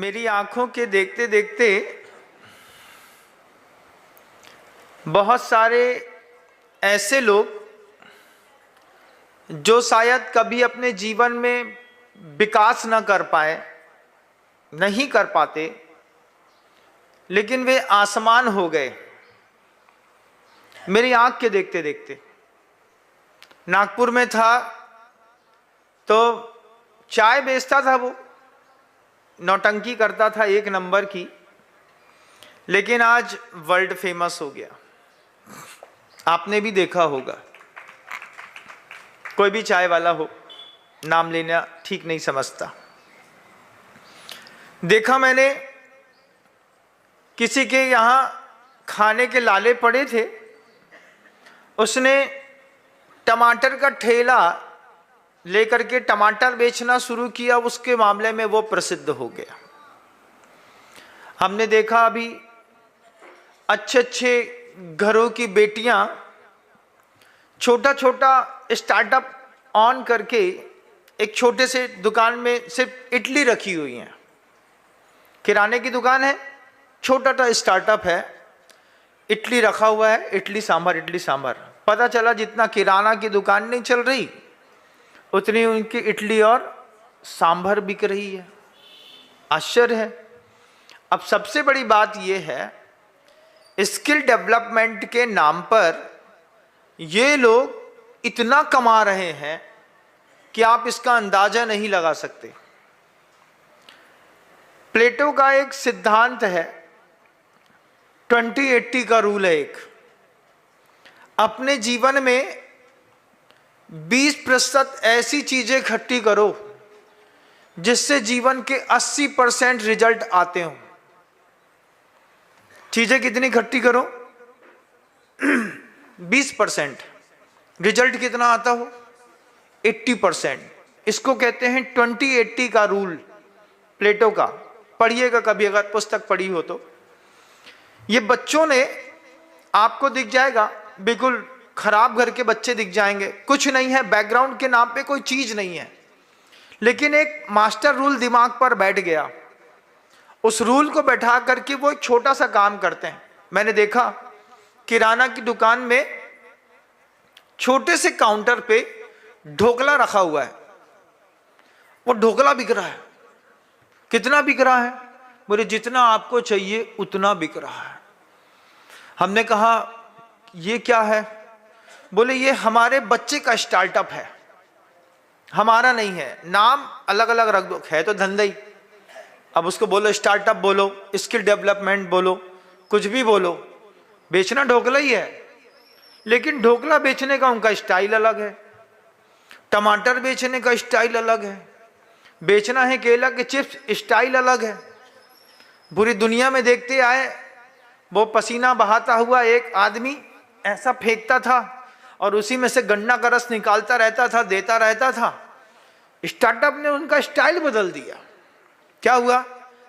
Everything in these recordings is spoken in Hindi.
मेरी आंखों के देखते देखते बहुत सारे ऐसे लोग जो शायद कभी अपने जीवन में विकास न कर पाए, नहीं कर पाते, लेकिन वे आसमान हो गए मेरी आंख के देखते देखते। नागपुर में था तो चाय बेचता था, वो नौटंकी करता था एक नंबर की, लेकिन आज वर्ल्ड फेमस हो गया। आपने भी देखा होगा, कोई भी चाय वाला हो, नाम लेना ठीक नहीं समझता। देखा मैंने किसी के यहाँ खाने के लाले पड़े थे, उसने टमाटर का ठेला लेकर के टमाटर बेचना शुरू किया, उसके मामले में वो प्रसिद्ध हो गया। हमने देखा अभी अच्छे अच्छे घरों की बेटियां छोटा छोटा स्टार्टअप ऑन करके एक छोटे से दुकान में सिर्फ इडली रखी हुई हैं। किराने की दुकान है, छोटा सा स्टार्टअप है, इडली रखा हुआ है, इडली सांभर। पता चला जितना किराना की दुकान नहीं चल रही, उतनी उनकी इडली और सांभर बिक रही है। आश्चर्य है। अब सबसे बड़ी बात यह है, स्किल डेवलपमेंट के नाम पर ये लोग इतना कमा रहे हैं कि आप इसका अंदाजा नहीं लगा सकते। प्लेटो का एक सिद्धांत है, 20-80 का रूल है एक। अपने जीवन में 20% ऐसी चीजें इकट्ठी करो जिससे जीवन के 80% रिजल्ट आते हों। चीजें कितनी इकट्ठी करो? 20%। रिजल्ट कितना आता हो? 80%। इसको कहते हैं 20-80 का रूल, प्लेटो का। पढ़िएगा कभी अगर पुस्तक पढ़ी हो तो। ये बच्चों ने, आपको दिख जाएगा, बिल्कुल खराब घर के बच्चे दिख जाएंगे, कुछ नहीं है, बैकग्राउंड के नाम पे कोई चीज नहीं है, लेकिन एक मास्टर रूल दिमाग पर बैठ गया। उस रूल को बैठा करके वो एक छोटा सा काम करते हैं। मैंने देखा किराना की दुकान में छोटे से काउंटर पे ढोकला रखा हुआ है, वो ढोकला बिक रहा है। कितना बिक रहा है? बोले जितना आपको चाहिए उतना बिक रहा है। हमने कहा ये क्या है? बोले ये हमारे बच्चे का स्टार्टअप है, हमारा नहीं है, नाम अलग अलग रख दो, है तो धंधा ही। अब उसको बोलो स्टार्टअप बोलो, स्किल डेवलपमेंट बोलो, कुछ भी बोलो, बेचना ढोकला ही है। लेकिन ढोकला बेचने का उनका स्टाइल अलग है, टमाटर बेचने का स्टाइल अलग है, बेचना है केला के चिप्स, स्टाइल अलग है। पूरी दुनिया में देखते आए, वो पसीना बहाता हुआ एक आदमी ऐसा फेंकता था और उसी में से गन्ना का रस निकालता रहता था, देता रहता था। स्टार्टअप ने उनका स्टाइल बदल दिया। क्या हुआ?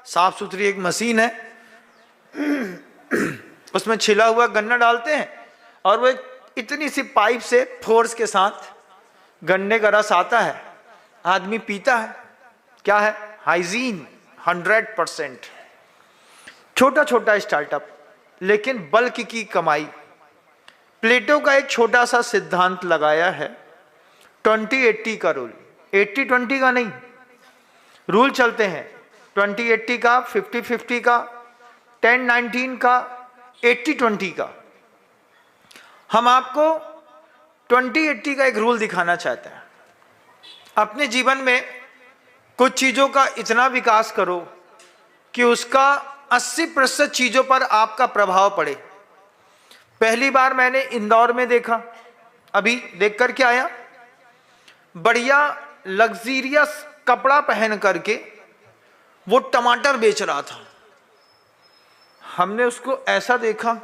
साफ सुथरी एक मशीन है, उसमें छिला हुआ गन्ना डालते हैं और वो इतनी सी पाइप से फोर्स के साथ गन्ने का रस आता है, आदमी पीता है। क्या है? हाइजीन 100%। छोटा छोटा स्टार्टअप, लेकिन बल्क की कमाई। प्लेटो का एक छोटा सा सिद्धांत लगाया है, 20-80 का रूल। 80-20 का नहीं, रूल चलते हैं 20-80 का, 50-50 का, 10-19 का, 80-20 का। हम आपको 20-80 का एक रूल दिखाना चाहते हैं। अपने जीवन में कुछ चीजों का इतना विकास करो कि उसका 80% चीजों पर आपका प्रभाव पड़े। पहली बार मैंने इंदौर में देखा, अभी देख कर के आया, बढ़िया लग्जीरियस कपड़ा पहन करके वो टमाटर बेच रहा था। हमने उसको ऐसा देखा,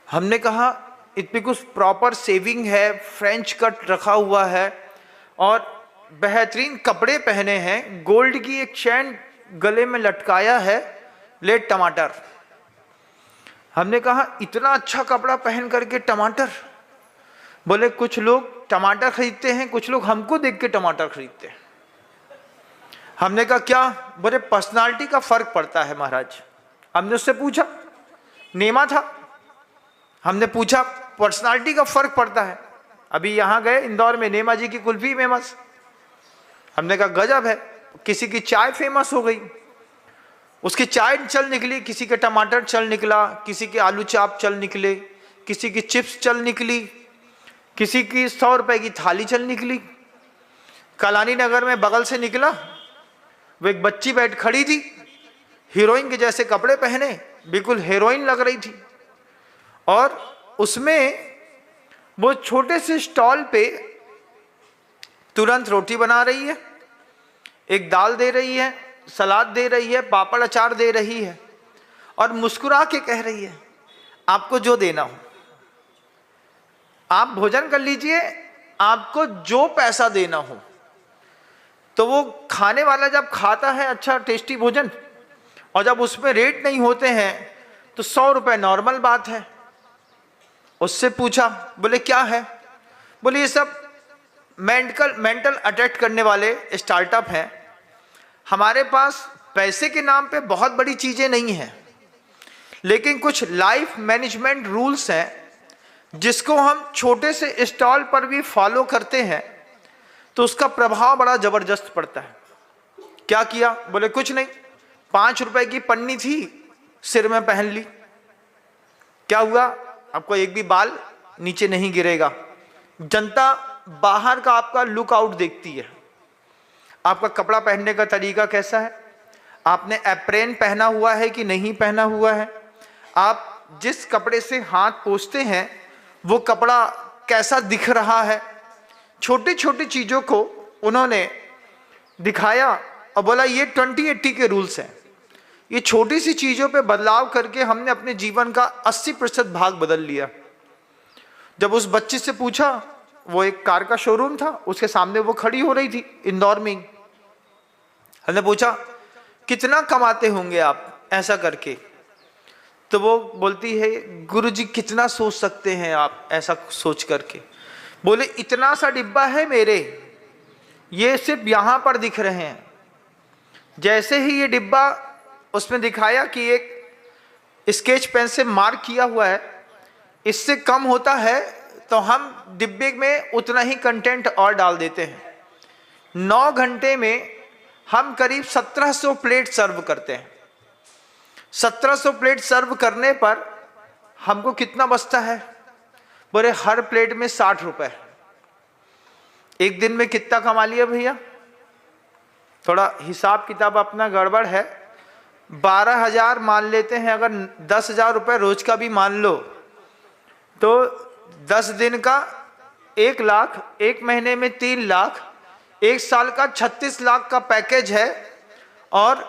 हमने कहा इतनी कुछ प्रॉपर सेविंग है, फ्रेंच कट रखा हुआ है और बेहतरीन कपड़े पहने हैं, गोल्ड की एक चैन गले में लटकाया है, ले टमाटर। हमने कहा इतना अच्छा कपड़ा पहन करके टमाटर? बोले कुछ लोग टमाटर खरीदते हैं, कुछ लोग हमको देख के टमाटर खरीदते हैं। हमने कहा क्या? बोले पर्सनालिटी का फर्क पड़ता है महाराज। हमने उससे पूछा, नेमा था, हमने पूछा पर्सनालिटी का फर्क पड़ता है। अभी यहाँ गए इंदौर में, नेमा जी की कुल्फी फेमस। हमने कहा गजब है। किसी की चाय फेमस हो गई, उसकी चाय चल निकली, किसी के टमाटर चल निकला, किसी के आलू चाप चल निकले, किसी की चिप्स चल निकली, किसी की 100 रुपए की थाली चल निकली। कलानी नगर में बगल से निकला, वो एक बच्ची बैठ खड़ी थी, हीरोइन के जैसे कपड़े पहने, बिल्कुल हीरोइन लग रही थी। और उसमें वो छोटे से स्टॉल पे तुरंत रोटी बना रही है, एक दाल दे रही है, सलाद दे रही है, पापड़ अचार दे रही है, और मुस्कुरा के कह रही है आपको जो देना हो आप भोजन कर लीजिए, आपको जो पैसा देना हो। तो वो खाने वाला जब खाता है अच्छा टेस्टी भोजन, और जब उसमें रेट नहीं होते हैं तो 100 रुपए नॉर्मल बात है। उससे पूछा, बोले क्या है? बोले ये सब मेंटल अटैक करने वाले स्टार्टअप हैं, हमारे पास पैसे के नाम पे बहुत बड़ी चीजें नहीं हैं, लेकिन कुछ लाइफ मैनेजमेंट रूल्स हैं जिसको हम छोटे से स्टॉल पर भी फॉलो करते हैं तो उसका प्रभाव बड़ा जबरदस्त पड़ता है। क्या किया? बोले कुछ नहीं, 5 रुपए की पन्नी थी, सिर में पहन ली। क्या हुआ? आपको एक भी बाल नीचे नहीं गिरेगा। जनता बाहर का आपका लुक आउट देखती है, आपका कपड़ा पहनने का तरीका कैसा है, आपने एप्रेन पहना हुआ है कि नहीं पहना हुआ है, आप जिस कपड़े से हाथ पोंछते हैं वो कपड़ा कैसा दिख रहा है। छोटी छोटी चीजों को उन्होंने दिखाया और बोला ये 2080 के रूल्स हैं। ये छोटी सी चीजों पे बदलाव करके हमने अपने जीवन का 80% भाग बदल लिया। जब उस बच्ची से पूछा, वो एक कार का शोरूम था, उसके सामने वो खड़ी हो रही थी इंदौर में ही। हमने पूछा कितना कमाते होंगे आप ऐसा करके? तो वो बोलती है गुरुजी कितना सोच सकते हैं आप ऐसा सोच करके। बोले इतना सा डिब्बा है मेरे, ये सिर्फ यहां पर दिख रहे हैं। जैसे ही ये डिब्बा उसमें दिखाया कि एक स्केच पेन से मार्क किया हुआ है, इससे कम होता है तो हम डिब्बे में उतना ही कंटेंट और डाल देते हैं। 9 घंटे में हम करीब 1700 प्लेट सर्व करते हैं। 1700 प्लेट सर्व करने पर हमको कितना बचता है? बोले हर प्लेट में 60 रुपए। एक दिन में कितना कमा लिया भैया? थोड़ा हिसाब किताब अपना गड़बड़ है। 12,000 मान लेते हैं, अगर 10,000 रुपए रोज का भी मान लो तो 10 दिन का 1 लाख, 1 महीने में 3 लाख, 1 साल का 36 लाख का पैकेज है। और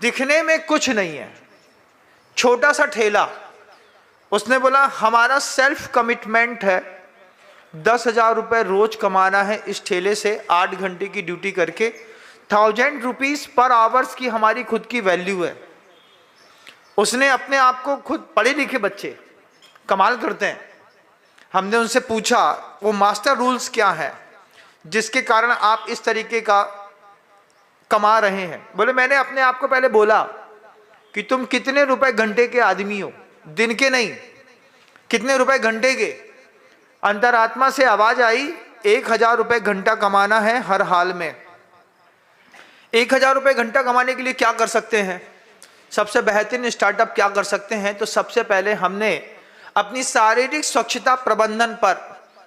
दिखने में कुछ नहीं है, छोटा सा ठेला। उसने बोला हमारा सेल्फ कमिटमेंट है 10,000 रुपए रोज कमाना है इस ठेले से, 8 घंटे की ड्यूटी करके। 1000 रुपीज पर आवर्स की हमारी खुद की वैल्यू है। उसने अपने आप को खुद, पढ़े लिखे बच्चे कमाल करते हैं। हमने उनसे पूछा वो मास्टर रूल्स क्या है जिसके कारण आप इस तरीके का कमा रहे हैं। बोले मैंने अपने आप को पहले बोला कि तुम कितने रुपए घंटे के आदमी हो, दिन के नहीं, कितने रुपए घंटे के। अंतरात्मा से आवाज आई 1000 रुपए घंटा कमाना है हर हाल में। 1000 रुपए घंटा कमाने के लिए क्या कर सकते हैं? सबसे बेहतरीन स्टार्टअप क्या कर सकते हैं? तो सबसे पहले हमने अपनी शारीरिक स्वच्छता प्रबंधन पर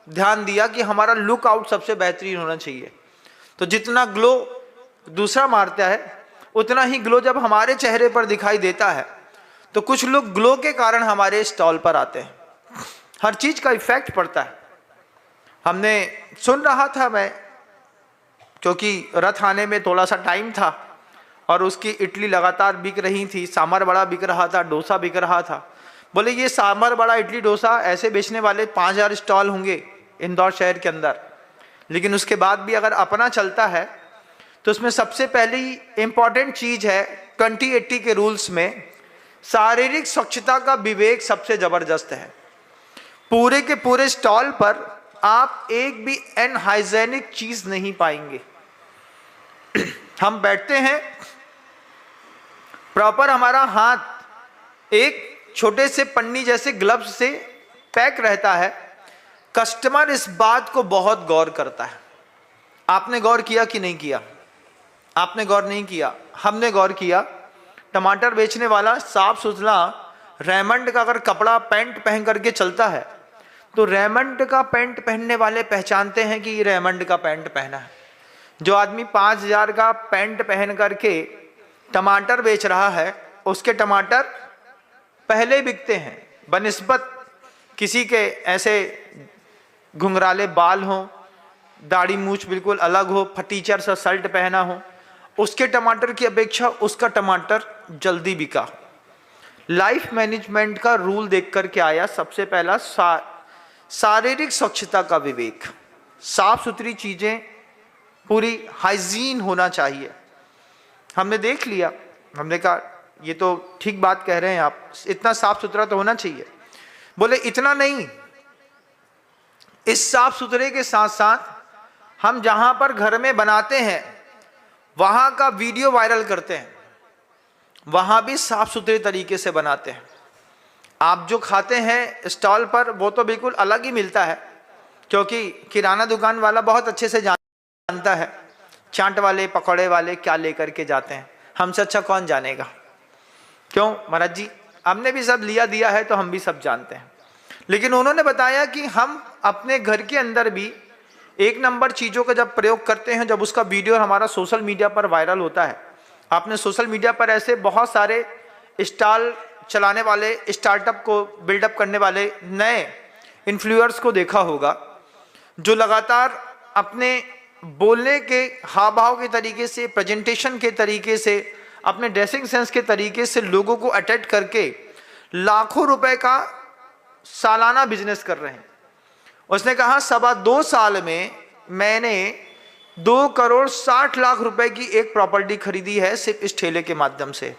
ध्यान दिया कि हमारा लुक आउट सबसे बेहतरीन होना चाहिए। तो जितना ग्लो दूसरा मारता है उतना ही ग्लो जब हमारे चेहरे पर दिखाई देता है तो कुछ लोग ग्लो के कारण हमारे स्टॉल पर आते हैं। हर चीज का इफेक्ट पड़ता है। हमने सुन रहा था मैं, क्योंकि रथ आने में थोड़ा सा टाइम था और उसकी इडली लगातार बिक रही थी, सांभर बड़ा बिक रहा था, डोसा बिक रहा था। बोले ये सांभर बड़ा इडली डोसा ऐसे बेचने वाले 5000 स्टॉल होंगे इंदौर शहर के अंदर, लेकिन उसके बाद भी अगर अपना चलता है तो उसमें सबसे पहली इंपॉर्टेंट चीज है 2080 के रूल्स में शारीरिक स्वच्छता का विवेक सबसे जबरदस्त है। पूरे के पूरे स्टॉल पर आप एक भी अनहाइजेनिक चीज नहीं पाएंगे। हम बैठते हैं, प्रॉपर हमारा हाथ एक छोटे से पन्नी जैसे ग्लव्स से पैक रहता है। कस्टमर इस बात को बहुत गौर करता है। आपने गौर किया कि नहीं किया? आपने गौर नहीं किया, हमने गौर किया। टमाटर बेचने वाला साफ सुथरा रेमंड का अगर कपड़ा पैंट पहन करके चलता है तो रेमंड का पैंट पहनने वाले पहचानते हैं कि ये रेमंड का पैंट पहना है। जो आदमी 5,000 का पैंट पहन करके टमाटर बेच रहा है, उसके टमाटर पहले बिकते हैं बनिस्बत किसी के ऐसे घुंघराले बाल हों, दाढ़ी मूछ बिल्कुल अलग हो, फटीचर सा शर्ट पहना हो, उसके टमाटर की अपेक्षा उसका टमाटर जल्दी बिका। लाइफ मैनेजमेंट का रूल देख करके आया सबसे पहला शारीरिक स्वच्छता का विवेक। साफ सुथरी चीजें, पूरी हाइजीन होना चाहिए। हमने देख लिया, हमने कहा ये तो ठीक बात कह रहे हैं आप, इतना साफ सुथरा तो होना चाहिए। बोले इतना नहीं, इस साफ सुथरे के साथ साथ हम जहां पर घर में बनाते हैं वहां का वीडियो वायरल करते हैं, वहां भी साफ सुथरे तरीके से बनाते हैं। आप जो खाते हैं स्टॉल पर वो तो बिल्कुल अलग ही मिलता है, क्योंकि किराना दुकान वाला बहुत अच्छे से जानता है चाट वाले पकौड़े वाले क्या लेकर के जाते हैं। हमसे अच्छा कौन जानेगा? क्यों महाराज जी, हमने भी सब लिया दिया है तो हम भी सब जानते हैं। लेकिन उन्होंने बताया कि हम अपने घर के अंदर भी एक नंबर चीज़ों का जब प्रयोग करते हैं, जब उसका वीडियो हमारा सोशल मीडिया पर वायरल होता है। आपने सोशल मीडिया पर ऐसे बहुत सारे स्टॉल चलाने वाले, स्टार्टअप को बिल्डअप करने वाले नए इन्फ्लुएंसर्स को देखा होगा, जो लगातार अपने बोलने के हाव भाव के तरीके से, प्रेजेंटेशन के तरीके से, अपने ड्रेसिंग सेंस के तरीके से लोगों को अट्रैक्ट करके लाखों रुपए का सालाना बिजनेस कर रहे हैं। उसने कहा 2.25 साल में मैंने 2,60,00,000 रुपए की एक प्रॉपर्टी खरीदी है सिर्फ इस ठेले के माध्यम से।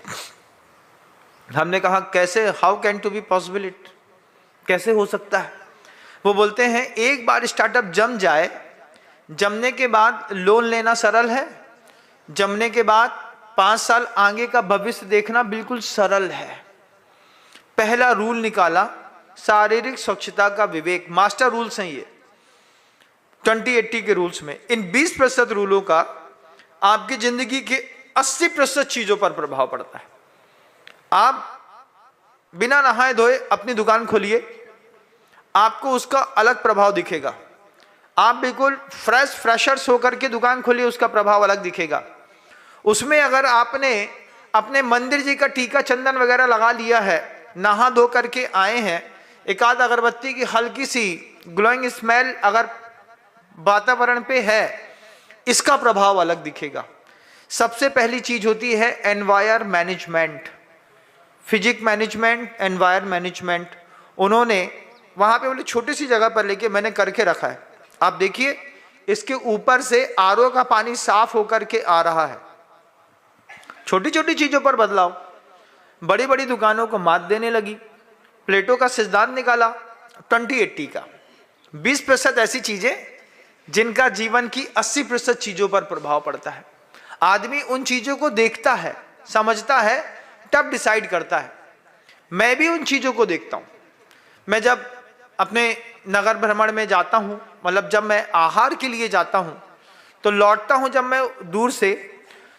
हमने कहा कैसे, how can to be possible it, कैसे हो सकता है? वो बोलते हैं एक बार स्टार्टअप जम जाए, जमने के बाद लोन लेना सरल है, जमने के बाद 5 साल आगे का भविष्य देखना बिल्कुल सरल है। पहला रूल निकाला, शारीरिक स्वच्छता का विवेक। मास्टर रूल्स हैं ये 2080 के रूल्स में। इन 20% रूलों का आपकी जिंदगी के 80% चीजों पर प्रभाव पड़ता है। आप बिना नहाए धोए अपनी दुकान खोलिए, आपको उसका अलग प्रभाव दिखेगा। आप बिल्कुल फ्रेशर्स होकर के दुकान खोलिए, उसका प्रभाव अलग दिखेगा। उसमें अगर आपने अपने मंदिर जी का टीका चंदन वगैरह लगा लिया है, नहा धो करके आए हैं, एक आध अगरबत्ती की हल्की सी ग्लोइंग स्मेल अगर वातावरण पे है, इसका प्रभाव अलग दिखेगा। सबसे पहली चीज होती है एनवायर मैनेजमेंट, फिजिक मैनेजमेंट, एनवायर मैनेजमेंट। उन्होंने वहां पे बोले छोटी सी जगह पर लेके मैंने करके रखा है। आप देखिए इसके ऊपर से आरओ का पानी साफ होकर के आ रहा है। छोटी छोटी चीजों पर बदलाव बड़ी बड़ी दुकानों को मात देने लगी। प्लेटो का सिद्धांत निकाला 2080 का, 20% ऐसी चीजें जिनका जीवन की 80% चीजों पर प्रभाव पड़ता है। आदमी उन चीजों को देखता है, समझता है, तब डिसाइड करता है। मैं भी उन चीजों को देखता हूं। मैं जब अपने नगर भ्रमण में जाता हूं, मतलब जब मैं आहार के लिए जाता हूं तो लौटता हूं जब मैं दूर से,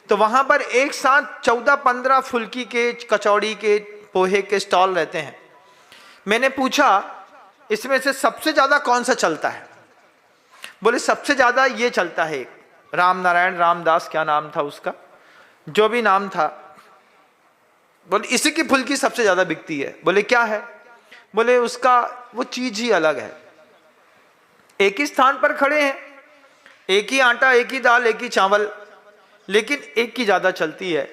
तो वहां पर एक साथ 14-15 फुल्की के, कचौड़ी के, पोहे के स्टॉल रहते हैं। मैंने पूछा इसमें से सबसे ज्यादा कौन सा चलता है? बोले सबसे ज्यादा ये चलता है, राम नारायण रामदास, क्या नाम था उसका, जो भी नाम था, बोले इसी की फुल्की सबसे ज्यादा बिकती है। बोले क्या है? बोले उसका वो चीज ही अलग है। एक ही स्थान पर खड़े हैं, एक ही आटा, एक ही दाल, एक ही चावल, लेकिन एक की ज्यादा चलती है।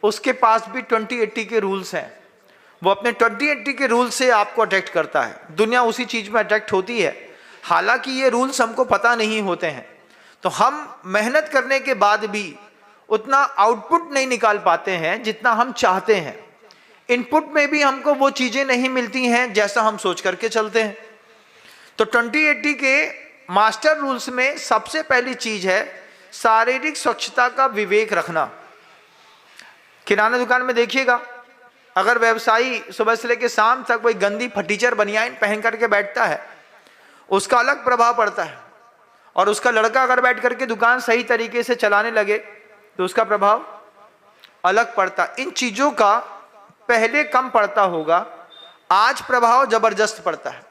उसके पास भी 2080 के रूल्स हैं। वो अपने 2080 के रूल से आपको अट्रैक्ट करता है। दुनिया उसी चीज में अट्रैक्ट होती है। हालांकि ये रूल्स हमको पता नहीं होते हैं, तो हम मेहनत करने के बाद भी उतना आउटपुट नहीं निकाल पाते हैं जितना हम चाहते हैं। इनपुट में भी हमको वो चीजें नहीं मिलती हैं जैसा हम सोच करके चलते हैं। तो 2080 के मास्टर रूल्स में सबसे पहली चीज है शारीरिक स्वच्छता का विवेक रखना। किराना दुकान में देखिएगा, अगर व्यवसायी सुबह से लेकर शाम तक कोई गंदी फटीचर बनियाइन पहन करके बैठता है, उसका अलग प्रभाव पड़ता है। और उसका लड़का अगर बैठ करके दुकान सही तरीके से चलाने लगे तो उसका प्रभाव अलग पड़ता। इन चीजों का पहले कम पड़ता होगा, आज प्रभाव जबरदस्त पड़ता है।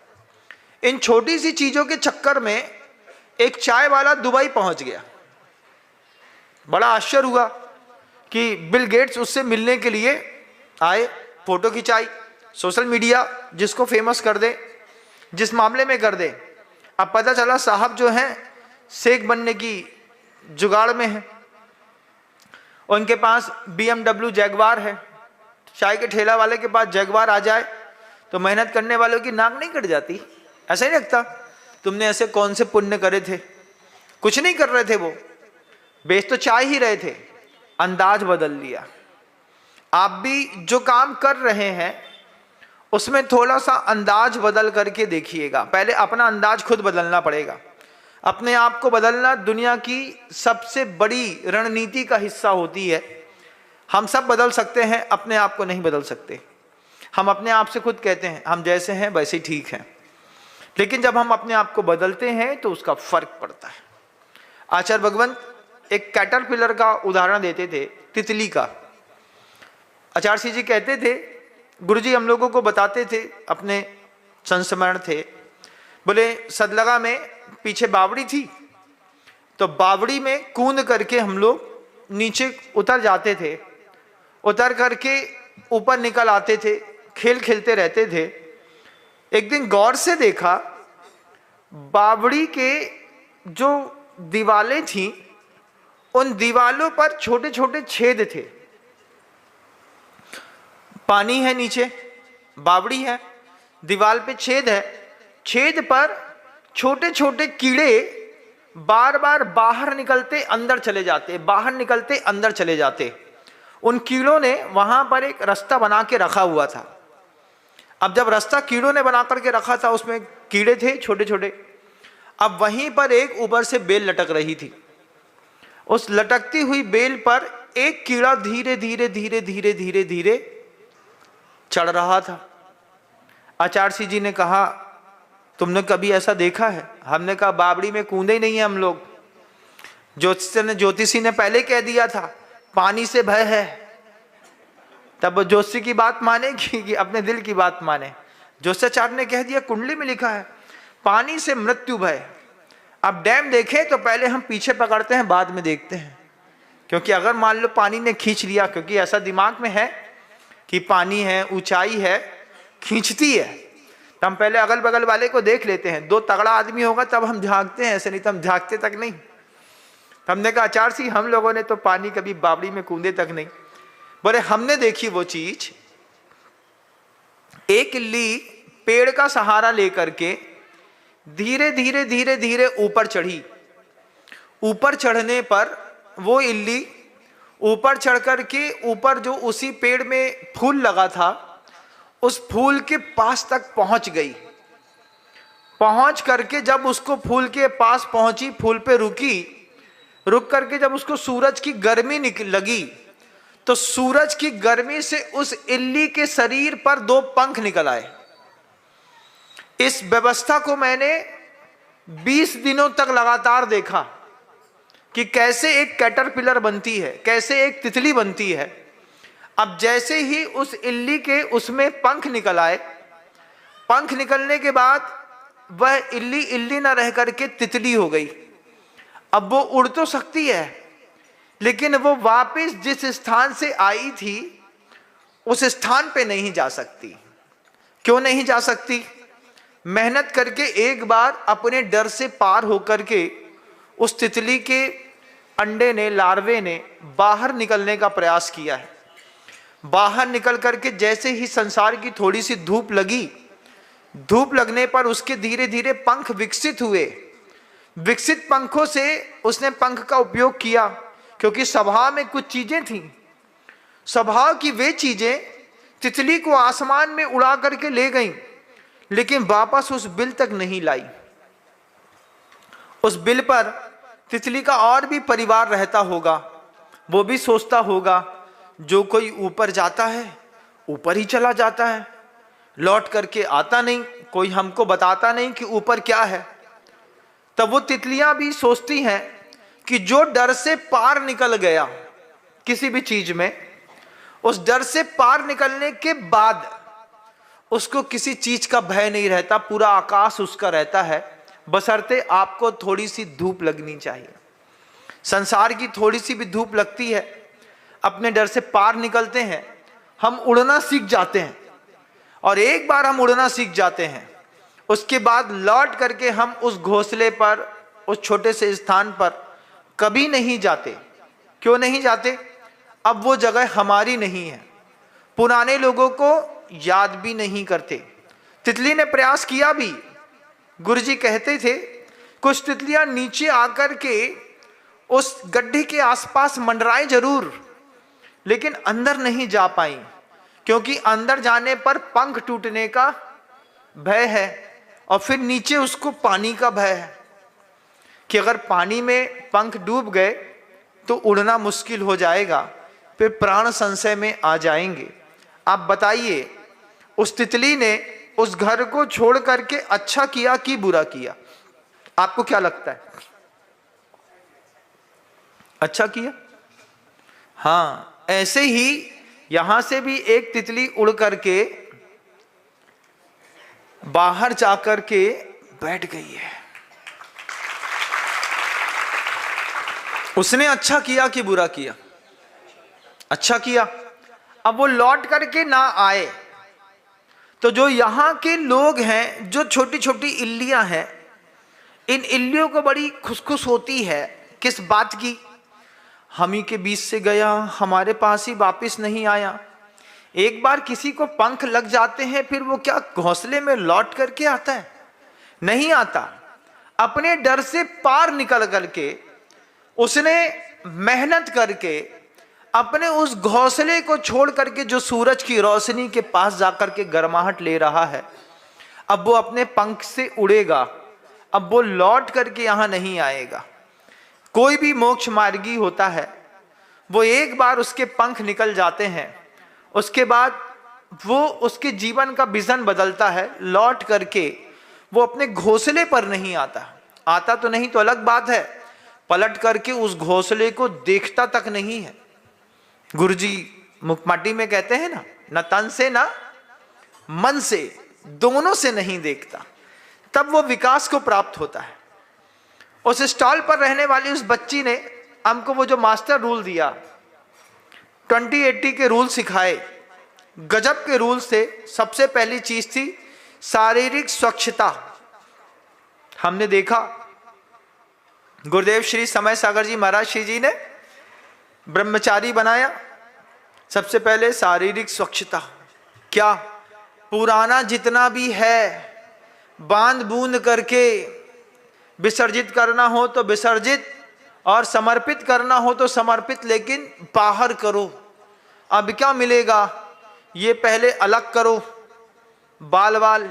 इन छोटी सी चीजों के चक्कर में एक चाय वाला दुबई पहुंच गया, बड़ा आश्चर्य हुआ कि बिल गेट्स उससे मिलने के लिए आए, फोटो खिंचाई, सोशल मीडिया जिसको फेमस कर दे, जिस मामले में कर दे। अब पता चला साहब जो हैं शेख बनने की जुगाड़ में है, उनके पास BMW जैगवार है। चाय के ठेला वाले के पास जैगवार आ जाए तो मेहनत करने वालों की नाक नहीं कट जाती? ऐसा ही लगता तुमने ऐसे कौन से पुण्य करे थे? कुछ नहीं कर रहे थे, वो बेच तो चाय ही रहे थे, अंदाज बदल लिया। आप भी जो काम कर रहे हैं उसमें थोड़ा सा अंदाज बदल करके देखिएगा। पहले अपना अंदाज खुद बदलना पड़ेगा। अपने आप को बदलना दुनिया की सबसे बड़ी रणनीति का हिस्सा होती है। हम सब बदल सकते हैं, अपने आप को नहीं बदल सकते। हम अपने आप से खुद कहते हैं हम जैसे हैं वैसे ही ठीक हैं, लेकिन जब हम अपने आप को बदलते हैं तो उसका फर्क पड़ता है। आचार्य भगवंत एक कैटरपिलर का उदाहरण देते थे, तितली का। आचार्य सिंह जी कहते थे, गुरुजी हम लोगों को बताते थे, अपने संस्मरण थे, बोले सदलगा में पीछे बावड़ी थी, तो बावड़ी में कूद करके हम लोग नीचे उतर जाते थे, उतर करके ऊपर निकल आते थे, खेल खेलते रहते थे। एक दिन गौर से देखा, बावड़ी के जो दीवारें थीं उन दीवालों पर छोटे छोटे छेद थे। पानी है नीचे, बावड़ी है, दीवार पे छेद है, छेद पर छोटे छोटे कीड़े बार बार बाहर निकलते अंदर चले जाते, बाहर निकलते अंदर चले जाते। उन कीड़ों ने वहां पर एक रास्ता बना के रखा हुआ था। अब जब रास्ता कीड़ों ने बना करके रखा था, उसमें कीड़े थे छोटे छोटे। अब वहीं पर एक ऊपर से बेल लटक रही थी। उस लटकती हुई बेल पर एक कीड़ा धीरे धीरे धीरे धीरे धीरे धीरे चढ़ रहा था। आचार्य सिंह जी ने कहा, तुमने कभी ऐसा देखा है? हमने कहा बावड़ी में कूदे ही नहीं है हम लोग। ज्योतिषी ने पहले कह दिया था पानी से भय है, तब वो ज्योतिषी की बात मानेगी कि अपने दिल की बात माने? ज्योतिषाचार्य ने कह दिया, कुंडली में लिखा है पानी से मृत्यु भय। अब डैम देखें तो पहले हम पीछे पकड़ते हैं, बाद में देखते हैं, क्योंकि अगर मान लो पानी ने खींच लिया, क्योंकि ऐसा दिमाग में है कि पानी है, ऊंचाई है, खींचती है, तो हम पहले अगल बगल वाले को देख लेते हैं। दो तगड़ा आदमी होगा तब हम झांकते हैं, ऐसे नहीं तो हम झांकते तक नहीं। हमने कहा आचार्य सिंह हम लोगों ने तो पानी कभी बावड़ी में कूदे तक नहीं। बोले हमने देखी वो चीज, एक इल्ली पेड़ का सहारा लेकर के धीरे धीरे धीरे धीरे ऊपर चढ़ी। ऊपर चढ़ने पर वो इल्ली ऊपर चढ़ करके ऊपर जो उसी पेड़ में फूल लगा था उस फूल के पास तक पहुंच गई। पहुंच करके जब उसको फूल के पास पहुंची, फूल पे रुकी, रुक करके जब उसको सूरज की गर्मी लगी तो सूरज की गर्मी से उस इल्ली के शरीर पर दो पंख निकल आए। इस व्यवस्था को मैंने 20 दिनों तक लगातार देखा कि कैसे एक कैटरपिलर बनती है, कैसे एक तितली बनती है। अब जैसे ही उस इल्ली के उसमें पंख निकल आए, पंख निकलने के बाद वह इल्ली इल्ली ना रह करके तितली हो गई। अब वो उड़ तो सकती है, लेकिन वो वापस जिस स्थान से आई थी उस स्थान पे नहीं जा सकती। क्यों नहीं जा सकती? मेहनत करके एक बार अपने डर से पार होकर के उस तितली के अंडे ने, लार्वे ने बाहर निकलने का प्रयास किया है। बाहर निकल करके जैसे ही संसार की थोड़ी सी धूप लगी, धूप लगने पर उसके धीरे धीरे पंख विकसित हुए। विकसित पंखों से उसने पंख का उपयोग किया, क्योंकि स्वभाव में कुछ चीजें थीं। स्वभाव की वे चीजें तितली को आसमान में उड़ा करके ले गईं, लेकिन वापस उस बिल तक नहीं लाई। उस बिल पर तितली का और भी परिवार रहता होगा, वो भी सोचता होगा जो कोई ऊपर जाता है ऊपर ही चला जाता है, लौट करके आता नहीं, कोई हमको बताता नहीं कि ऊपर क्या है। तब वो तितलियां भी सोचती हैं कि जो डर से पार निकल गया किसी भी चीज में, उस डर से पार निकलने के बाद उसको किसी चीज का भय नहीं रहता, पूरा आकाश उसका रहता है, बशर्ते आपको थोड़ी सी धूप लगनी चाहिए। संसार की थोड़ी सी भी धूप लगती है, अपने डर से पार निकलते हैं, हम उड़ना सीख जाते हैं। और एक बार हम उड़ना सीख जाते हैं, उसके बाद लौट करके हम उस घोंसले पर, उस छोटे से स्थान पर कभी नहीं जाते। क्यों नहीं जाते? अब वो जगह हमारी नहीं है, पुराने लोगों को याद भी नहीं करते। तितली ने प्रयास किया भी, गुरुजी कहते थे कुछ तितलियां नीचे आकर के उस गड्ढे के आसपास मंडराए जरूर, लेकिन अंदर नहीं जा पाई, क्योंकि अंदर जाने पर पंख टूटने का भय है, और फिर नीचे उसको पानी का भय है कि अगर पानी में पंख डूब गए तो उड़ना मुश्किल हो जाएगा, फिर प्राण संशय में आ जाएंगे। आप बताइए, उस तितली ने उस घर को छोड़ करके अच्छा किया कि बुरा किया? आपको क्या लगता है? अच्छा किया। हाँ, ऐसे ही यहां से भी एक तितली उड़ करके बाहर जाकर के बैठ गई है। उसने अच्छा किया कि बुरा किया? अच्छा किया। अब वो लौट करके ना आए तो जो यहां के लोग हैं, जो छोटी छोटी इल्लियां हैं, इन इल्लियों को बड़ी खुशखुश होती है। किस बात की? हम ही के बीच से गया, हमारे पास ही वापिस नहीं आया। एक बार किसी को पंख लग जाते हैं, फिर वो क्या घोंसले में लौट करके आता है? नहीं आता। अपने डर से पार निकल करके उसने मेहनत करके अपने उस घोंसले को छोड़ करके जो सूरज की रोशनी के पास जाकर के गर्माहट ले रहा है, अब वो अपने पंख से उड़ेगा, अब वो लौट करके यहां नहीं आएगा। कोई भी मोक्ष मार्गी होता है, वो एक बार उसके पंख निकल जाते हैं, उसके बाद वो उसके जीवन का विजन बदलता है। लौट करके वो अपने घोंसले पर नहीं आता। आता तो नहीं तो अलग बात है, पलट करके उस घोंसले को देखता तक नहीं है। गुरुजी मुखमाटी में कहते हैं ना, न तन से ना मन से, दोनों से नहीं देखता, तब वो विकास को प्राप्त होता है। उस स्टॉल पर रहने वाली उस बच्ची ने हमको वो जो मास्टर रूल दिया, 20-80 के रूल सिखाए, गजब के रूल से। सबसे पहली चीज थी शारीरिक स्वच्छता। हमने देखा गुरुदेव श्री समय सागर जी महाराज श्री जी ने ब्रह्मचारी बनाया। सबसे पहले शारीरिक स्वच्छता। क्या? पुराना जितना भी है बांध बूंद करके विसर्जित करना हो तो विसर्जित, और समर्पित करना हो तो समर्पित, लेकिन बाहर करो। अब क्या मिलेगा? ये पहले अलग करो, बाल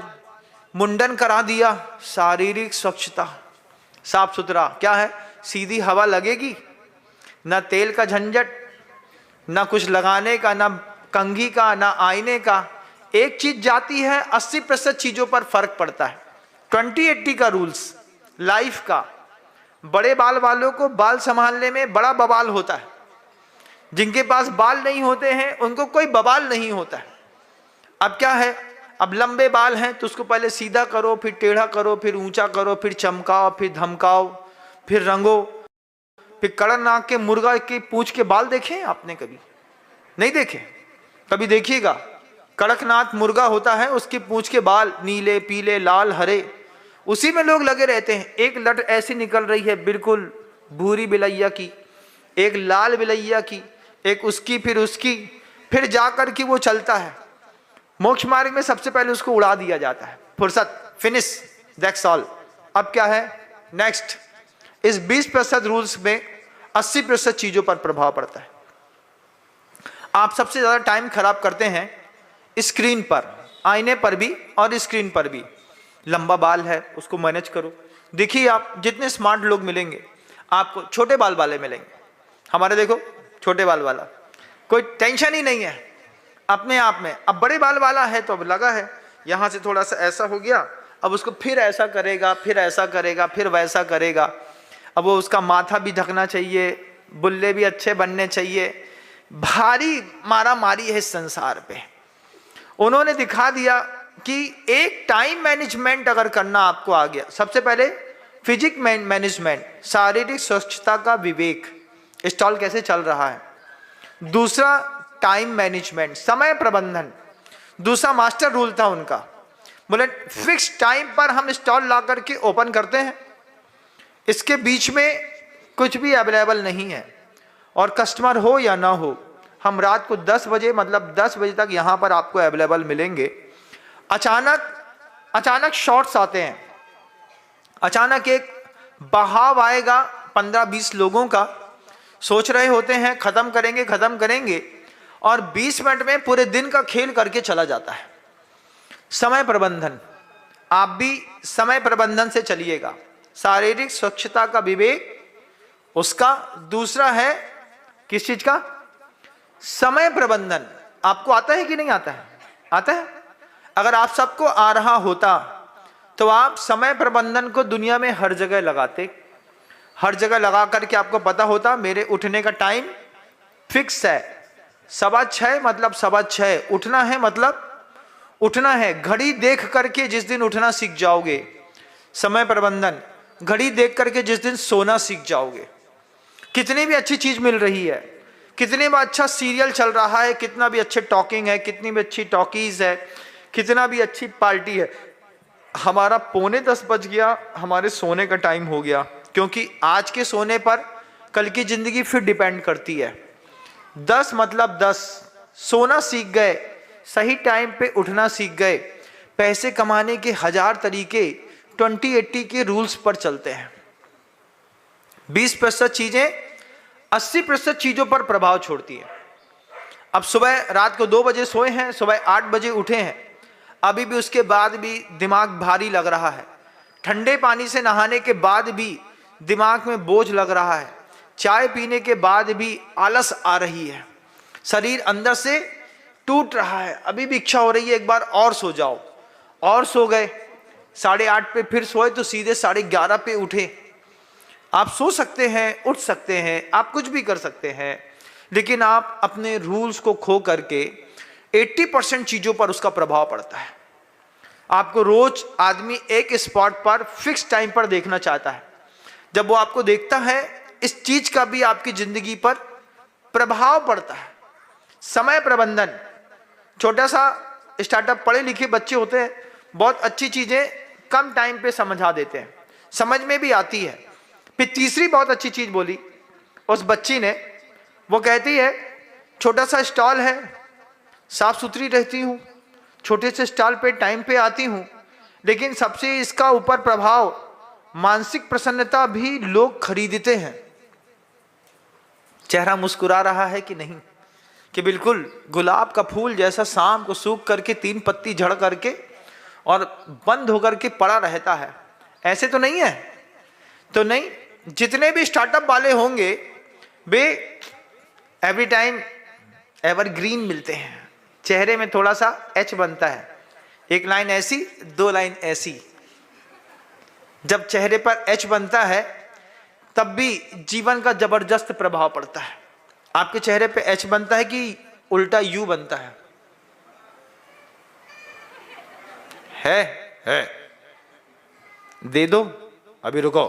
मुंडन करा दिया। शारीरिक स्वच्छता, साफ सुथरा। क्या है? सीधी हवा लगेगी, ना तेल का झंझट, ना कुछ लगाने का, ना कंघी का, ना आईने का। एक चीज जाती है, 80% चीजों पर फर्क पड़ता है। 20-80 का रूल्स लाइफ का। बड़े बाल वालों को बाल संभालने में बड़ा बवाल होता है, जिनके पास बाल नहीं होते हैं उनको कोई बवाल नहीं होता है। अब क्या है, अब लंबे बाल हैं तो उसको पहले सीधा करो, फिर टेढ़ा करो, फिर ऊंचा करो, फिर चमकाओ, फिर धमकाओ, फिर रंगो, फिर कड़कनाथ के मुर्गा की पूंछ के बाल देखे आपने? कभी नहीं देखे? कभी देखिएगा। कड़कनाथ मुर्गा होता है, उसकी पूंछ के बाल नीले, पीले, लाल, हरे, उसी में लोग लगे रहते हैं। एक लट ऐसी निकल रही है बिल्कुल भूरी बिलैया की, एक लाल बिलैया की, एक उसकी, फिर उसकी, फिर जाकर के वो चलता है। मोक्ष मार्ग में सबसे पहले उसको उड़ा दिया जाता है। फुर्सत, फिनिश, दैट्स ऑल। अब क्या है नेक्स्ट? इस 20% रूल्स में 80% चीजों पर प्रभाव पड़ता है। आप सबसे ज्यादा टाइम खराब करते हैं स्क्रीन पर, आईने पर भी और स्क्रीन पर भी। लंबा बाल है, उसको मैनेज करो। देखिए आप जितने स्मार्ट लोग मिलेंगे, आपको छोटे बाल वाले मिलेंगे। हमारे देखो छोटे बाल वाला, कोई टेंशन ही नहीं है अपने आप में। अब बड़े बाल वाला है तो अब लगा है यहाँ से थोड़ा सा ऐसा हो गया, अब उसको फिर ऐसा करेगा, फिर ऐसा करेगा, फिर वैसा करेगा। अब वो उसका माथा भी ढकना चाहिए, बुल्ले भी अच्छे बनने चाहिए। भारी मारा मारी है इस संसार पे। उन्होंने दिखा दिया कि एक टाइम मैनेजमेंट अगर करना आपको आ गया, सबसे पहले फिजिक मैनेजमेंट, शारीरिक स्वच्छता का विवेक, स्टॉल कैसे चल रहा है। दूसरा टाइम मैनेजमेंट, समय प्रबंधन। दूसरा मास्टर रूल था उनका, बोले फिक्स टाइम पर हम स्टॉल ला करके ओपन करते हैं, इसके बीच में कुछ भी अवेलेबल नहीं है, और कस्टमर हो या ना हो, हम रात को 10 बजे मतलब 10 बजे तक यहाँ पर आपको अवेलेबल मिलेंगे। अचानक शॉर्ट्स आते हैं, अचानक एक बहाव आएगा 15-20 लोगों का, सोच रहे होते हैं खत्म करेंगे, और 20 मिनट में पूरे दिन का खेल करके चला जाता है। समय प्रबंधन, आप भी समय प्रबंधन से चलिएगा। शारीरिक स्वच्छता का विवेक उसका, दूसरा है किस चीज का, समय प्रबंधन। आपको आता है कि नहीं आता है? आता है। अगर आप सबको आ रहा होता तो आप समय प्रबंधन को दुनिया में हर जगह लगाते, हर जगह लगा करके आपको पता होता मेरे उठने का टाइम फिक्स है, 6:15 मतलब 6:15 उठना है, मतलब उठना है। घड़ी देख करके जिस दिन उठना सीख जाओगे, समय प्रबंधन, घड़ी देख करके जिस दिन सोना सीख जाओगे, कितनी भी अच्छी चीज मिल रही है, कितने भी अच्छा सीरियल चल रहा है, कितना भी अच्छे टॉकिंग है, कितनी भी अच्छी टॉकीज है, कितना भी अच्छी पार्टी है, हमारा 9:45 बज गया, हमारे सोने का टाइम हो गया, क्योंकि आज के सोने पर कल की जिंदगी फिर डिपेंड करती है। 10 मतलब 10, सोना सीख गए, सही टाइम पे उठना सीख गए। पैसे कमाने के 1000 तरीके 20-80 के रूल्स पर चलते हैं। 20% चीजें 80% चीजों पर प्रभाव छोड़ती है। अब सुबह रात को 2 बजे सोए हैं, सुबह 8 बजे उठे हैं, अभी भी उसके बाद भी दिमाग भारी लग रहा है। ठंडे पानी से नहाने के बाद भी दिमाग में बोझ लग रहा है। चाय पीने के बाद भी आलस आ रही है, शरीर अंदर से टूट रहा है, अभी भी इच्छा हो रही है एक बार और सो जाओ, और सो गए। 8:30 पे फिर सोए तो सीधे 11:30 पे उठे। आप सो सकते हैं, उठ सकते हैं, आप कुछ भी कर सकते हैं, लेकिन आप अपने रूल्स को खो करके 80% चीजों पर उसका प्रभाव पड़ता है। आपको रोज आदमी एक स्पॉट पर फिक्स टाइम पर देखना चाहता है। जब वो आपको देखता है, इस चीज का भी आपकी जिंदगी पर प्रभाव पड़ता है। समय प्रबंधन, छोटा सा स्टार्टअप, पढ़े लिखे बच्चे होते हैं, बहुत अच्छी चीजें कम टाइम पे समझा देते हैं, समझ में भी आती है। फिर तीसरी बहुत अच्छी चीज बोली उस बच्ची ने, वो कहती है छोटा सा स्टॉल है, साफ सुथरी रहती हूँ, छोटे से स्टॉल पे टाइम पे आती हूँ, लेकिन सबसे इसका ऊपर प्रभाव मानसिक प्रसन्नता भी लोग खरीदते हैं। चेहरा मुस्कुरा रहा है कि नहीं, कि बिल्कुल गुलाब का फूल जैसा शाम को सूख करके 3 पत्ती झड़ करके और बंद होकर के पड़ा रहता है, ऐसे तो नहीं है। तो नहीं, जितने भी स्टार्टअप वाले होंगे वे एवरी टाइम एवरग्रीन मिलते हैं। चेहरे में थोड़ा सा एच बनता है, एक लाइन ऐसी, 2 लाइन ऐसी। जब चेहरे पर एच बनता है तब भी जीवन का जबरदस्त प्रभाव पड़ता है। आपके चेहरे पे एच बनता है कि उल्टा यू बनता है? दे दो, अभी रुको।